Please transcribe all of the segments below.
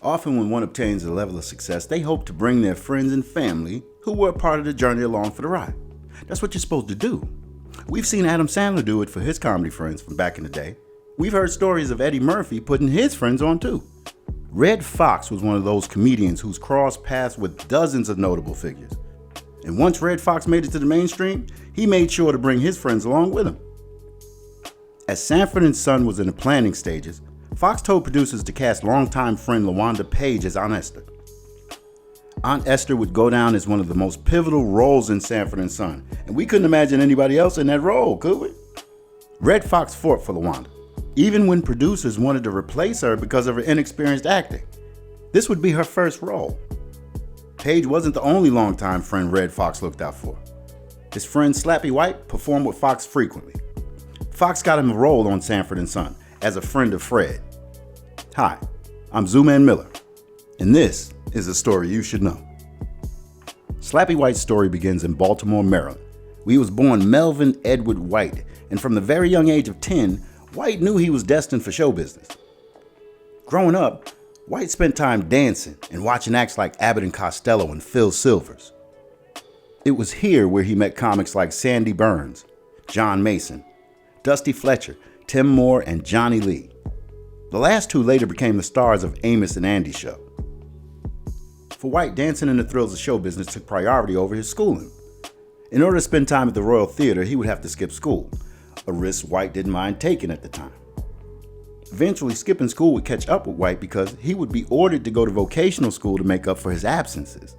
Often when one obtains a level of success, they hope to bring their friends and family who were a part of the journey along for the ride. That's what you're supposed to do. We've seen Adam Sandler do it for his comedy friends from back in the day. We've heard stories of Eddie Murphy putting his friends on too. Redd Foxx was one of those comedians who's crossed paths with dozens of notable figures. And once Redd Foxx made it to the mainstream, he made sure to bring his friends along with him. As Sanford & Son was in the planning stages, Fox told producers to cast longtime friend LaWanda Page as Aunt Esther. Aunt Esther would go down as one of the most pivotal roles in Sanford & Son, and we couldn't imagine anybody else in that role, could we? Redd Foxx fought for LaWanda, even when producers wanted to replace her because of her inexperienced acting. This would be her first role. Page wasn't the only longtime friend Redd Foxx looked out for. His friend Slappy White performed with Fox frequently. Fox got him a role on Sanford & Son as a friend of Fred. Hi, I'm Zooman Miller, and this is a story you should know. Slappy White's story begins in Baltimore, Maryland, where he was born Melvin Edward White, and from the very young age of 10, White knew he was destined for show business. Growing up, White spent time dancing and watching acts like Abbott and Costello and Phil Silvers. It was here where he met comics like Sandy Burns, John Mason, Dusty Fletcher, Tim Moore, and Johnny Lee. The last two later became the stars of Amos and Andy's show. For White, dancing and the thrills of show business took priority over his schooling. In order to spend time at the Royal Theater, he would have to skip school, a risk White didn't mind taking at the time. Eventually, skipping school would catch up with White because he would be ordered to go to vocational school to make up for his absences.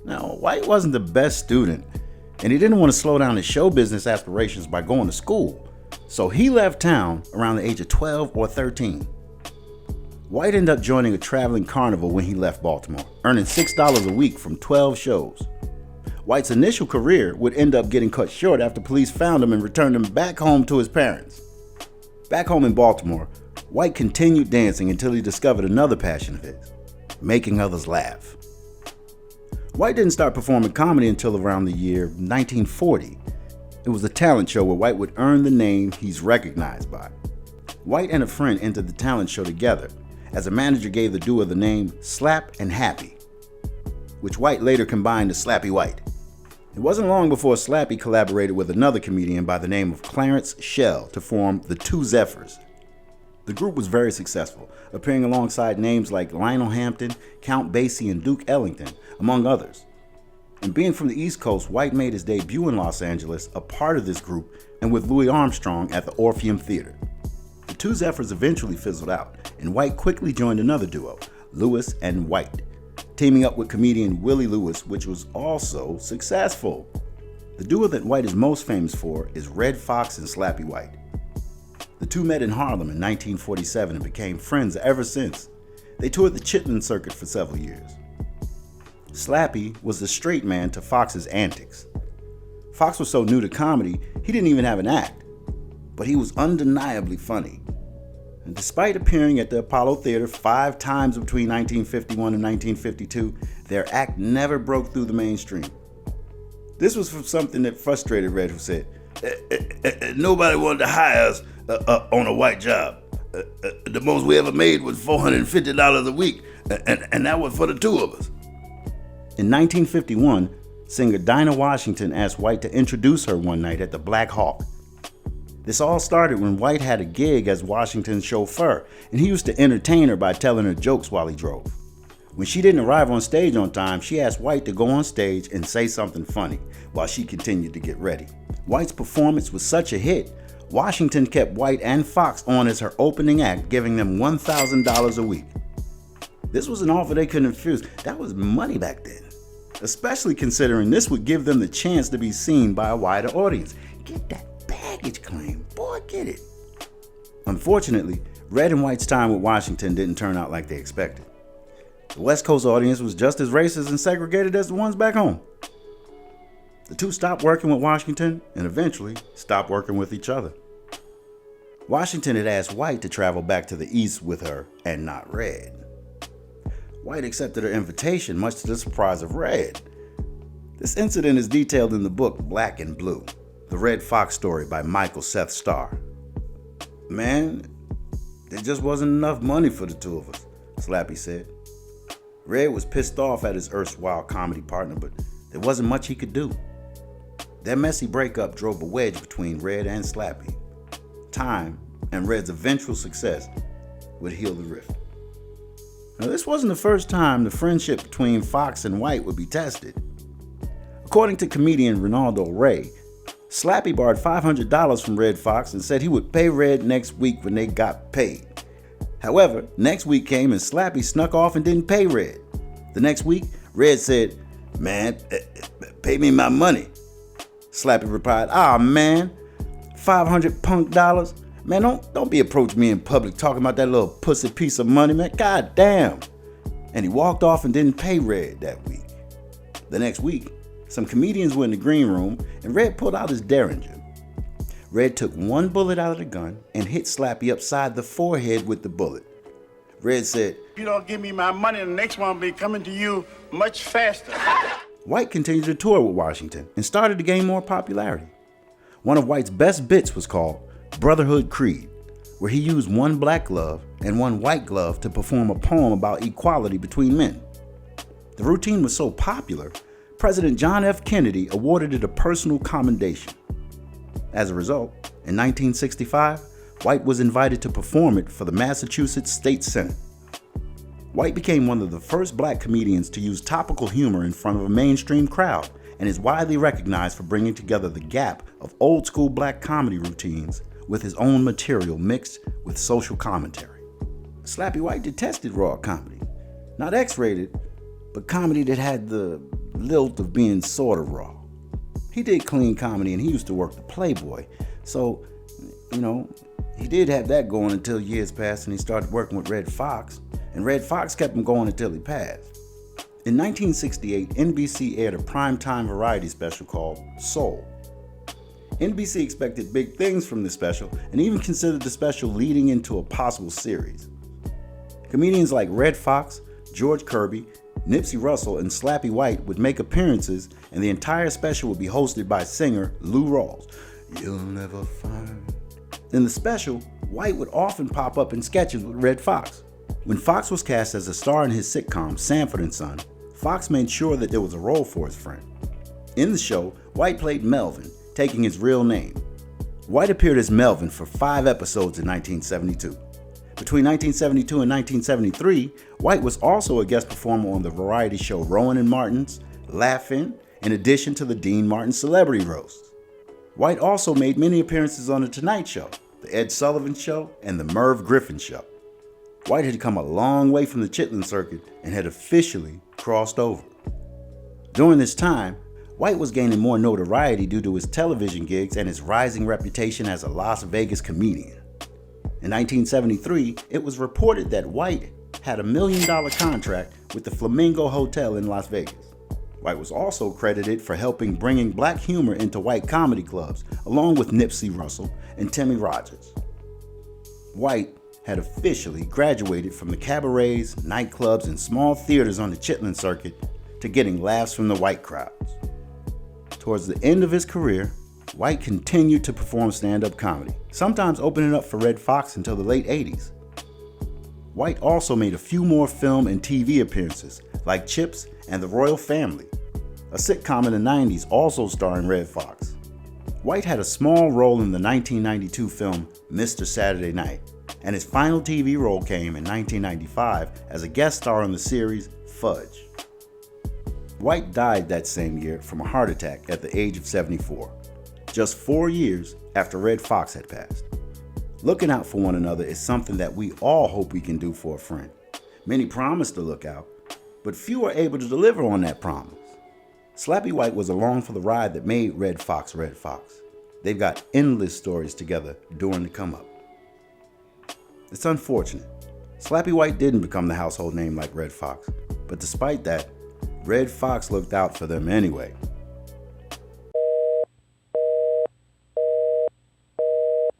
Now, White wasn't the best student, and he didn't want to slow down his show business aspirations by going to school, so he left town around the age of 12 or 13. White ended up joining a traveling carnival when he left Baltimore, earning $6 a week from 12 shows. White's initial career would end up getting cut short after police found him and returned him back home to his parents. Back home in Baltimore, White continued dancing until he discovered another passion of his, making others laugh. White didn't start performing comedy until around the year 1940. It was a talent show where White would earn the name he's recognized by. White and a friend entered the talent show together, as a manager gave the duo the name Slap and Happy, which White later combined to Slappy White. It wasn't long before Slappy collaborated with another comedian by the name of Clarence Schell to form the Two Zephyrs. The group was very successful, appearing alongside names like Lionel Hampton, Count Basie, and Duke Ellington, among others. And being from the East Coast, White made his debut in Los Angeles, a part of this group, and with Louis Armstrong at the Orpheum Theater. The Two Zephyrs eventually fizzled out, and White quickly joined another duo, Lewis and White, teaming up with comedian Willie Lewis, which was also successful. The duo that White is most famous for is Redd Foxx and Slappy White. The two met in Harlem in 1947 and became friends ever since. They toured the Chitlin circuit for several years. Slappy was the straight man to Fox's antics. Foxx was so new to comedy, he didn't even have an act, but he was undeniably funny. And despite appearing at the Apollo Theater 5 times between 1951 and 1952, their act never broke through the mainstream. This was from something that frustrated Redd, who said, nobody wanted to hire us on a white job. The most we ever made was $450 a week, and that was for the two of us. In 1951, singer Dinah Washington asked White to introduce her one night at the Black Hawk. This all started when White had a gig as Washington's chauffeur, and he used to entertain her by telling her jokes while he drove. When she didn't arrive on stage on time, she asked White to go on stage and say something funny while she continued to get ready. White's performance was such a hit, Washington kept White and Foxx on as her opening act, giving them $1,000 a week. This was an offer they couldn't refuse. That was money back then, especially considering this would give them the chance to be seen by a wider audience. Get that baggage claim, boy, get it. Unfortunately, Redd and White's time with Washington didn't turn out like they expected. The West Coast audience was just as racist and segregated as the ones back home. The two stopped working with Washington and eventually stopped working with each other. Washington had asked White to travel back to the East with her and not Redd. White accepted her invitation, much to the surprise of Redd. This incident is detailed in the book Black and Blue, the Redd Foxx story by Michael Seth Starr. Man, there just wasn't enough money for the two of us. Slappy said. Redd was pissed off at his erstwhile comedy partner, but there wasn't much he could do. Their messy breakup drove a wedge between Redd and Slappy. Time and Redd's eventual success would heal the rift. Now, this wasn't the first time the friendship between Foxx and White would be tested. According to comedian Ronaldo Ray, Slappy borrowed $500 from Redd Foxx and said he would pay Redd next week when they got paid. However, next week came and Slappy snuck off and didn't pay Redd. The next week, Redd said, "Man, pay me my money." Slappy replied, man, 500 punk dollars? Man, don't be approaching me in public talking about that little pussy piece of money, man. God damn." And he walked off and didn't pay Redd that week. The next week, some comedians were in the green room and Redd pulled out his Derringer. Redd took one bullet out of the gun and hit Slappy upside the forehead with the bullet. Redd said, "If you don't give me my money, the next one will be coming to you much faster." White continued to tour with Washington and started to gain more popularity. One of White's best bits was called Brotherhood Creed, where he used one black glove and one white glove to perform a poem about equality between men. The routine was so popular, President John F. Kennedy awarded it a personal commendation. As a result, in 1965, White was invited to perform it for the Massachusetts State Senate. White became one of the first black comedians to use topical humor in front of a mainstream crowd and is widely recognized for bringing together the gap of old school black comedy routines with his own material mixed with social commentary. Slappy White detested raw comedy, not X-rated, but comedy that had the lilt of being sort of raw. He did clean comedy and he used to work the Playboy, so, he did have that going until years passed and he started working with Redd Foxx, and Redd Foxx kept him going until he passed. In 1968, NBC aired a primetime variety special called Soul. NBC expected big things from this special and even considered the special leading into a possible series. Comedians like Redd Foxx, George Kirby, Nipsey Russell, and Slappy White would make appearances, and the entire special would be hosted by singer Lou Rawls. You'll never find. In the special, White would often pop up in sketches with Redd Foxx. When Foxx was cast as a star in his sitcom Sanford & Son, Foxx made sure that there was a role for his friend. In the show, White played Melvin, taking his real name. White appeared as Melvin for 5 episodes in 1972. Between 1972 and 1973, White was also a guest performer on the variety show Rowan and Martin's Laugh-In, in addition to the Dean Martin Celebrity Roast. White also made many appearances on The Tonight Show, The Ed Sullivan Show, and The Merv Griffin Show. White had come a long way from the Chitlin circuit and had officially crossed over. During this time, White was gaining more notoriety due to his television gigs and his rising reputation as a Las Vegas comedian. In 1973, it was reported that White had $1 million contract with the Flamingo Hotel in Las Vegas. White was also credited for helping bringing black humor into white comedy clubs, along with Nipsey Russell and Timmy Rogers. White had officially graduated from the cabarets, nightclubs, and small theaters on the Chitlin circuit to getting laughs from the white crowds. Towards the end of his career, White continued to perform stand-up comedy, sometimes opening up for Redd Foxx until the late 80s. White also made a few more film and TV appearances, like Chips and The Royal Family, a sitcom in the 90s also starring Redd Foxx. White had a small role in the 1992 film Mr. Saturday Night, and his final TV role came in 1995 as a guest star on the series Fudge. White died that same year from a heart attack at the age of 74, just 4 years after Redd Foxx had passed. Looking out for one another is something that we all hope we can do for a friend. Many promise to look out, but few are able to deliver on that promise. Slappy White was along for the ride that made Redd Foxx Redd Foxx. They've got endless stories together during the come up. It's unfortunate. Slappy White didn't become the household name like Redd Foxx, but despite that, Redd Foxx looked out for them anyway.